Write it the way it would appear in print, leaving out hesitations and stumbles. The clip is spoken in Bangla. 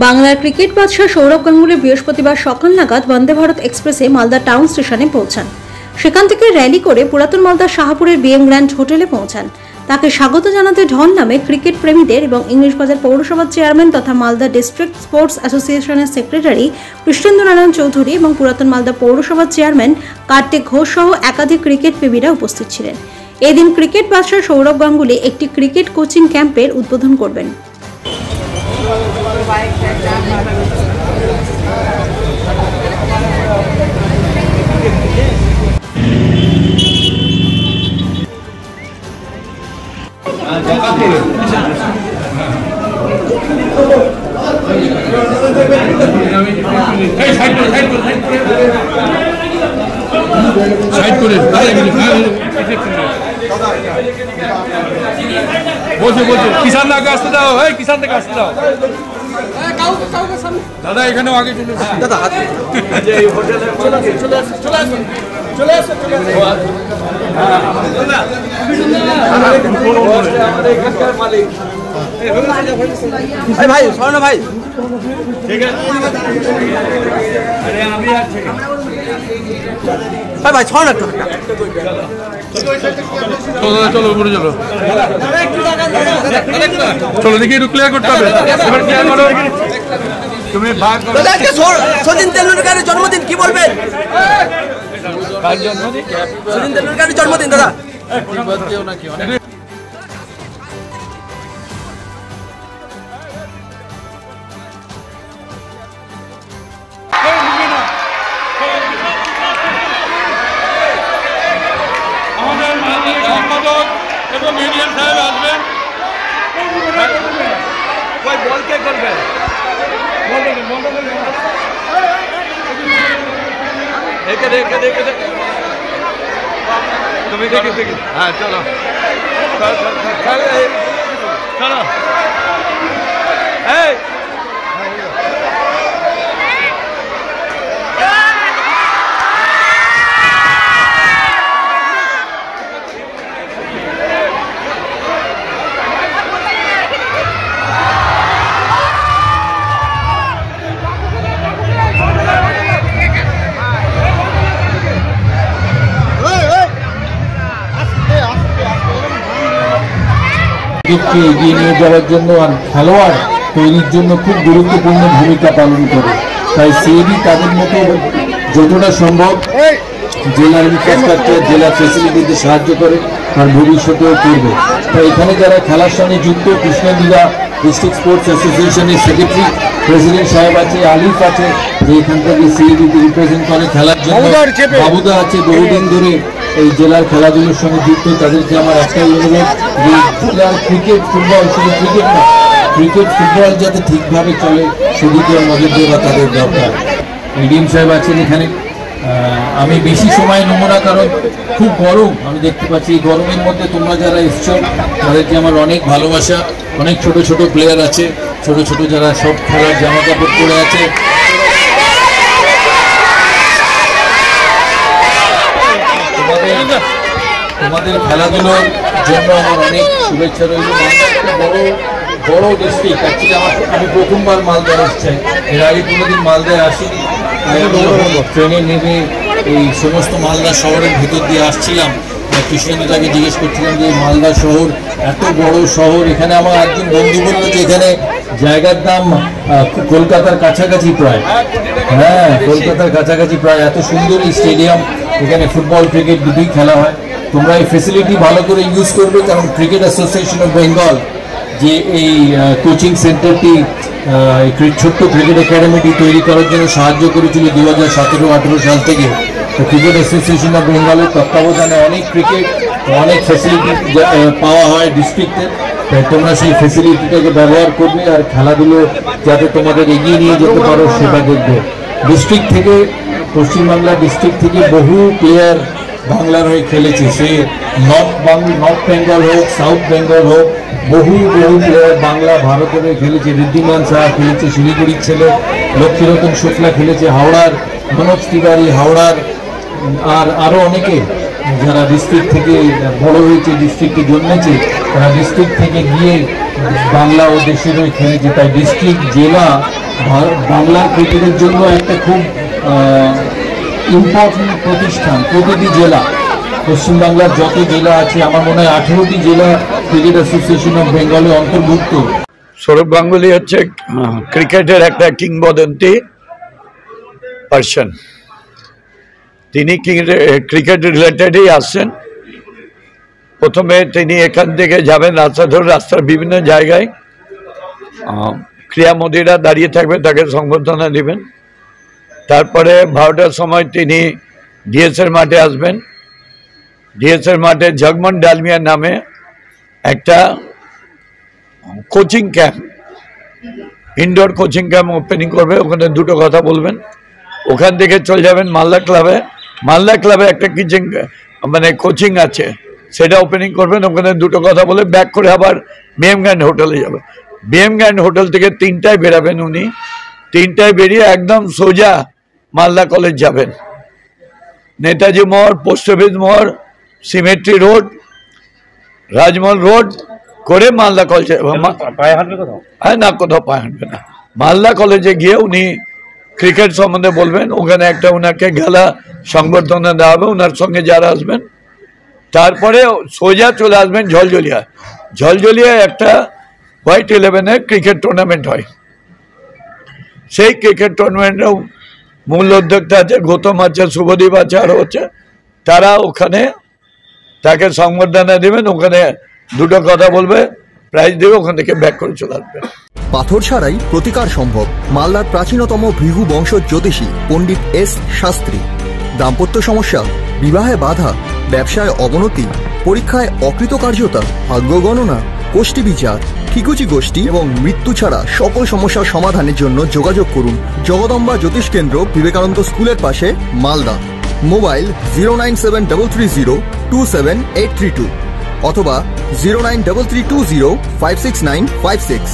বাংলার ক্রিকেট বাদশাহ সৌরভ গাঙ্গুলী বৃহস্পতিবার সকাল নাগাদ বন্দে ভারত এক্সপ্রেসে মালদা টাউন স্টেশনে পৌঁছান। সেখান থেকে র্যালি করে পুরাতন মালদা শাহপুরের বিএম গ্র্যান্ড হোটেলে পৌঁছান। তাকে স্বাগত জানাতে ঢল নামে ক্রিকেট প্রেমীদের এবং ইংলিশ বাজার পৌরসভার চেয়ারম্যান তথা মালদা ডিস্ট্রিক্ট স্পোর্টস অ্যাসোসিয়েশনের সেক্রেটারি কৃষ্ণেন্দু নারায়ণ চৌধুরী এবং পুরাতন মালদা পৌরসভার চেয়ারম্যান কার্তিক ঘোষ সহ একাধিক ক্রিকেট প্রেমীরা উপস্থিত ছিলেন। এদিন ক্রিকেট বাদশাহ সৌরভ গাঙ্গুলী একটি ক্রিকেট কোচিং ক্যাম্পের উদ্বোধন করবেন। কিষান দাকে আসতে দাও, কিষান দাকে আসতে দাও দাদা, এখানেও আগে দাদা ভাই স্বর্ণ ভাই ভাই স্বর্ণ চলো উপরে চলো চলো দেখি একটু ক্লিয়ার করতে হবে। এবার ক্লিয়ার করো। তুমি ভাগ করো। সচিন তেন্ডুলকারের জন্মদিন কি বলবেন? কার জন্মদিন? সচিন তেন্ডুলকারের জন্মদিন দাদা। আমাদের মাননীয় সম্পাদক এবং ইউনিয়ন সাহেব আসবেন। বল কে করবে? তুমি দেখি হ্যাঁ চলো চলো এই কে এগিয়ে নিয়ে যাওয়ার জন্য আর খেলোয়াড় তৈরির জন্য খুব গুরুত্বপূর্ণ ভূমিকা পালন করে। তাই সিএবি তাদের মতো যতটা সম্ভব জেলার ইনফ্রাস্ট্রাকচার, জেলার ফেসিলিটিতে সাহায্য করে আর ভবিষ্যতেও করবে। তাই এখানে যারা খেলার সঙ্গে যুক্ত, কৃষ্ণেন্দুরা ডিস্ট্রিক্ট স্পোর্টস অ্যাসোসিয়েশনের সেক্রেটারি প্রেসিডেন্ট সাহেব আছে, আলিফ আছে যে এখান থেকে সিএবিকে রিপ্রেজেন্ট করে খেলার জন্য, বাবুদা আছে বহুদিন ধরে এই জেলার খেলাধুলোর সঙ্গে যুক্ত। তাদেরকে আমার একটাই অনুরোধ যে জেলার ক্রিকেট ফুটবল, শুধু ক্রিকেট না, ক্রিকেট ফুটবল যাতে ঠিকভাবে চলে সেদিকে নজর দেওয়া তাদের দরকার। এডিএম সাহেব আছেন এখানে। আমি বেশি সময় নেব না কারণ খুব গরম, আমি দেখতে পাচ্ছি এই গরমের মধ্যে তোমরা যারা এসছো তাদেরকে আমার অনেক ভালোবাসা। অনেক ছোট ছোট প্লেয়ার আছে, ছোট ছোট যারা সব খেলার জামা কাপড় পরে আছে। তোমাদের খেলাধুলোর জন্য আমার অনেক শুভেচ্ছা রইল। একটা বড় ডিস্ট্রিক্ট, অ্যাকচুয়ালি আমি প্রথমবার মালদায় এসছি, এর আগে কোনোদিন মালদায় আসিনি। ট্রেনে নেমে এই সমস্ত মালদা শহরের ভিতর দিয়ে আসছিলাম, কৃষ্ণেন্দুদাকে জিজ্ঞেস করছিলাম যে মালদা শহর এত বড় শহর, এখানে আমার একজন বন্ধু বললো যে এখানে জায়গার দাম কলকাতার কাছাকাছি প্রায়। হ্যাঁ, কলকাতার কাছাকাছি প্রায়। এত সুন্দর এই স্টেডিয়াম, এখানে ফুটবল ক্রিকেট দুটোই খেলা হয়। তোমরা এই ফেসিলিটি ভালো করে ইউজ করবে, কারণ ক্রিকেট অ্যাসোসিয়েশন অফ বেঙ্গল যে এই কোচিং সেন্টারটি, ছোট্ট ক্রিকেট একাডেমিটি তৈরি করার জন্য সাহায্য করেছিল 2017-18 সাল থেকে। তো ক্রিকেট অ্যাসোসিয়েশন অফ বেঙ্গলের তত্ত্বাবধানে অনেক ক্রিকেট, অনেক ফ্যাসিলিটি পাওয়া হয় ডিস্ট্রিক্টে। তাই তোমরা সেই ফ্যাসিলিটিটাকে ব্যবহার করবে আর খেলাধুলো যাতে তোমাদের এগিয়ে নিয়ে যেতে পারো সেটা দেখবে। ডিস্ট্রিক্ট থেকে, পশ্চিমবাংলা ডিস্ট্রিক্ট থেকে বহু প্লেয়ার বাংলার হয়ে খেলেছে, সে নর্থ বেঙ্গল হোক, সাউথ বেঙ্গল হোক, বহু প্লেয়ার বাংলা ভারতের হয়ে খেলেছে। ঋদ্ধিমান সাহা খেলেছে, শিলিগুড়ির ছেলে লক্ষ্মীরতন শুক্লা খেলেছে, হাওড়ার মনোজ তিওয়ারি, হাওড়ার আর আরও অনেকে যারা ডিস্ট্রিক্ট থেকে বড় হয়েছে, ডিস্ট্রিক্টে জন্মেছে, তারা ডিস্ট্রিক্ট থেকে গিয়ে বাংলা ও দেশের হয়ে খেলেছে। তাই ডিস্ট্রিক্ট, জেলা বাংলার ক্রিকেটের জন্য একটা খুব ইম্পর্টেন্ট প্রতিষ্ঠান। প্রতিটি জেলা, পশ্চিমবাংলার যত জেলা আছে আমার মনে হয় 18টি জেলা ক্রিকেট অ্যাসোসিয়েশন অফ বেঙ্গলে অন্তর্ভুক্ত। সৌরভ গাঙ্গুলি হচ্ছে ক্রিকেটের একটা কিংবদন্তি পার্সন। তিনি ক্রিকেট রিলেটেডই আসছেন। প্রথমে তিনি এখান থেকে যাবেন রাস্তা ধরে, রাস্তার বিভিন্ন জায়গায় ক্রীড়ামোদীরা দাঁড়িয়ে থাকবে, তাকে সংবর্ধনা দিবেন। তারপরে 12টার সময় তিনি ডিএসএর মাঠে আসবেন। ডিএসএর মাঠে জগমন ডালমিয়া নামে একটা coaching camp, indoor coaching camp opening করবে। ওখানে দুটো কথা বলবেন। ওখান থেকে চলে যাবেন মালদা ক্লাবে। মালদা ক্লাবে একটা কোচিং আছে, সেটা ওপেনিং করবেন। ওখানে দুটো কথা বলে ব্যাক করে আবার বিএম গ্র্যান্ড হোটেলে যাবে। বিএম গ্র্যান্ড হোটেল থেকে 3টায় বেরাবেন উনি। 3টায় বেরিয়ে একদম সোজা মালদা কলেজ যাবেন। নেতাজি মোড়, পোস্ট অফিস মোড়, সিমেট্রি রোড, রাজমহল রোড করে মালদা কলেজে। হ্যাঁ না, কোথাও পায়ে হাঁটবে না। মালদা কলেজে গিয়ে উনি ক্রিকেট সম্বন্ধে বলবেন। ওখানে একটা ওনাকে গেলা সংবর্ধনা দেওয়া হবে, ওনার সঙ্গে যারা আসবেন। তারপরে সোজা চলে আসবেন ঝলঝলিয়া। ঝলঝলিয়ায় একটা হোয়াইট 11-এর ক্রিকেট টুর্নামেন্ট হয়। সেই ক্রিকেট টুর্নামেন্টেও মূল উদ্যোক্তা আছে, গৌতম আছে, শুভদীপ আছে, আরও হচ্ছে। তারা ওখানে তাকে সংবর্ধনা দেবেন। ওখানে দুটো কথা বলবে, প্রাইজ দেবে, ওখান থেকে ব্যাক করে চলে আসবে। পাথর ছাড়াই প্রতিকার সম্ভব। মালদার প্রাচীনতম ভৃগু বংশ জ্যোতিষী পণ্ডিত এস শাস্ত্রী। দাম্পত্য সমস্যা, বিবাহে বাধা, ব্যবসায় অবনতি, পরীক্ষায় অকৃতকার্যতা, ভাগ্য গণনা, গোষ্ঠী বিচার, ঠিকুচি গোষ্ঠী এবং মৃত্যু ছাড়া সকল সমস্যার সমাধানের জন্য যোগাযোগ করুন জগদম্বা জ্যোতিষ কেন্দ্র, বিবেকানন্দ স্কুলের পাশে, মালদা। মোবাইল 09733027832 অথবা 09332056956।